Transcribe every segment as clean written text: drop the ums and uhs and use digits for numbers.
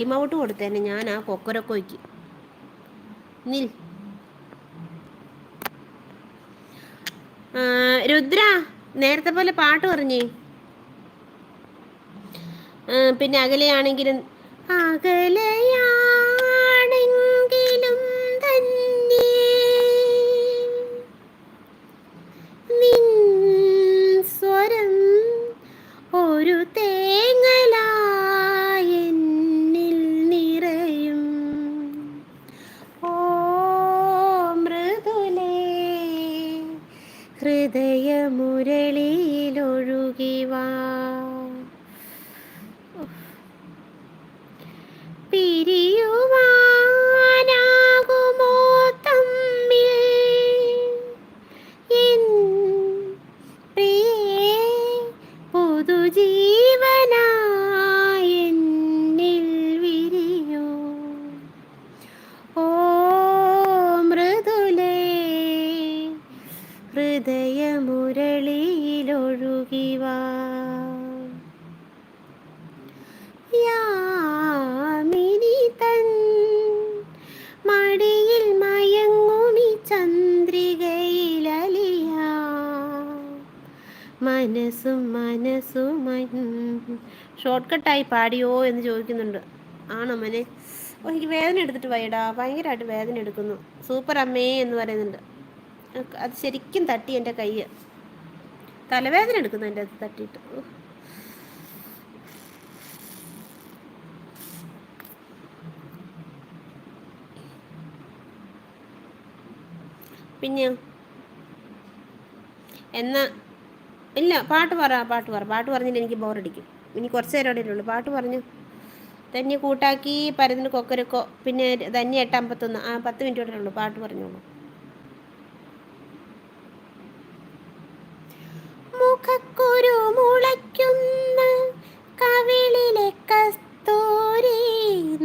Time കൊടുത്തേനെ ഞാൻ ആ കൊക്കരക്കോയ്ക്ക്. നിൽ രുദ്ര, നേരത്തെ പോലെ പാട്ട് പറഞ്ഞേ. പിന്നെ അകലെയാണെങ്കിലും തന്നെ നിൻ സ്വരം ഒരു തേങ്ങലായെന്നിൽ നിറയും. ഓ മൃദുലേ ഹൃദയമുരളിയിലൊഴുകിവാ, പിരിയുവാനാകുമോ തമ്മിൽ എൻ പ്രിയേ, പുതുജീവനായെന്നിൽ വിരിയൂ. ഓ മൃദുലേ ഹൃദയമുരളിയിലൊഴുകിവാ, യാമിനി തൻ മടിയിൽ മയങ്ങുമി ചന്ദ്രികയിലലിയാ, മനസ്സും ഷോർട്ട് കട്ടായി പാടിയോ എന്ന് ചോദിക്കുന്നുണ്ട്. ആണോ മനെ? ഓ എനിക്ക് വേദന എടുത്തിട്ട് വയ്യടാ, ഭയങ്കരമായിട്ട് വേദന എടുക്കുന്നു. സൂപ്പർ അമ്മേ എന്ന് പറയുന്നുണ്ട്. അത് ശരിക്കും തട്ടി എൻ്റെ കൈ, തലവേദന എടുക്കുന്നു എൻ്റെ അത് തട്ടിയിട്ട്. പിന്നെ എന്നാ ഇല്ല, പാട്ട് പറഞ്ഞില്ല, എനിക്ക് ബോറടിക്കും. ഇനി കുറച്ച് നേരം അവിടെ ഉള്ളൂ. പാട്ട് പറഞ്ഞു. തന്നെ കൂട്ടാക്കി പരതിന് കൊക്കരക്കോ, പിന്നെ തന്നെ 8:51. 10 മിനിറ്റ് ഉള്ളൂ. പാട്ട് പറഞ്ഞോളൂ. മുഖക്കുരു മുളയ്ക്കുന്ന കവിളിലെ കസ്തൂരി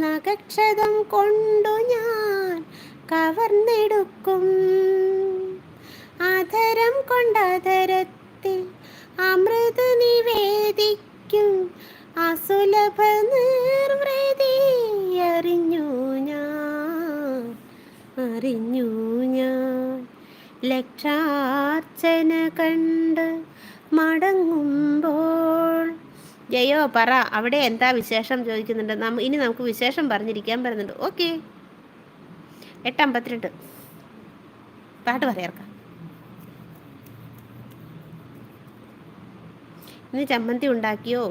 നഖക്ഷതം കൊണ്ടു ഞാൻ കവർന്നെടുക്കും. ആധരം കൊണ്ടധരത്തിൽ അമൃത് നിവേദിക്കും. അസുലഭ നിർവൃതി അറിഞ്ഞു ഞാൻ ലക്ഷാർച്ചന കണ്ട് മടങ്ങുമ്പോൾ. ജയോ പറ, അവിടെ എന്താ വിശേഷം ചോദിക്കുന്നുണ്ട്. ഇനി നമുക്ക് വിശേഷം പറഞ്ഞിരിക്കാൻ പറയുന്നുണ്ട്. ഓക്കെ, 8:52 പാട്ട് പറയാർക്കാം. ഇന്ന് ചമ്മന്തി ഉണ്ടാക്കിയോ?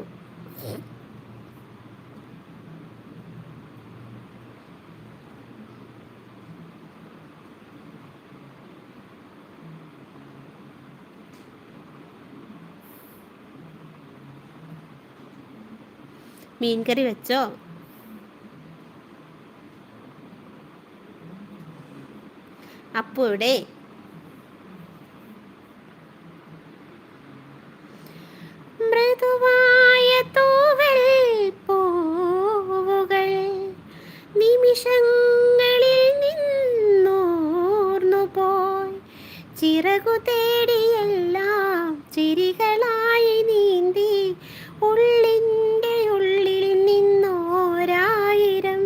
മീൻകറി വെച്ചോ? അപ്പു ഇവിടെ? മൃദുവായ തൂവൽ പൂവുകൾ നിമിഷങ്ങളിൽ നിന്നോർന്നു പോയി. ചിറകു തേടിയെല്ലാം ചിരികളായി നീന്തി. ഉള്ളിൻ്റെ ഉള്ളിൽ നിന്നോരായിരം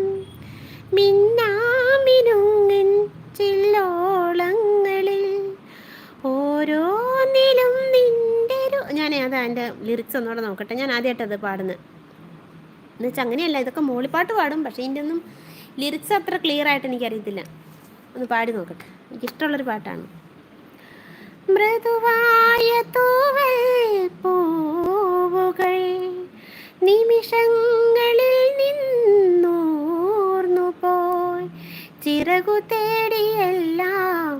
മിന്നാമിനുങ്ങൻ ചില്ലോളങ്ങളിൽ ഓരോന്നിലും ഞാൻ അതാ എൻ്റെ ലിറിക്സ് ഒന്നുകൂടെ നോക്കട്ടെ. ഞാൻ ആദ്യമായിട്ടത് പാടുന്നത് എന്ന് വെച്ചാൽ അങ്ങനെയല്ല, ഇതൊക്കെ മോളിപ്പാട്ട് പാടും, പക്ഷേ ഇതിൻ്റെ ഒന്നും ലിറിക്സ് അത്ര ക്ലിയർ ആയിട്ട് എനിക്കറിയത്തില്ല. ഒന്ന് പാടി നോക്കട്ടെ, എനിക്കിഷ്ടമുള്ളൊരു പാട്ടാണ്. മൃദുവായ തൂവൽ പൂവുകൾ നിമിഷങ്ങളിൽ നിന്നോർന്നു പോയി. ചിറകു തേടിയെല്ലാം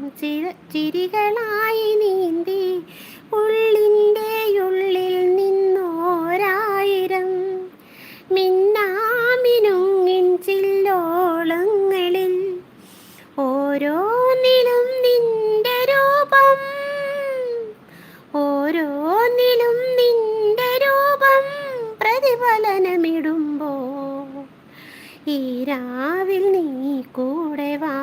ചിരികളായി നീന്തി. ഉള്ളിൻ്റെ ഉള്ളിൽ നിന്നോരായിരം മിന്നാമിനുങ്ങിൻ ചില്ലോളങ്ങളിൽ ഓരോന്നിലും നിന്റെ രൂപം. ഓരോന്നിലും നിന്റെ രൂപം പ്രതിഫലനമിടുമ്പോൾ ഈ രാവിൽ നീ കൂടെ വാ.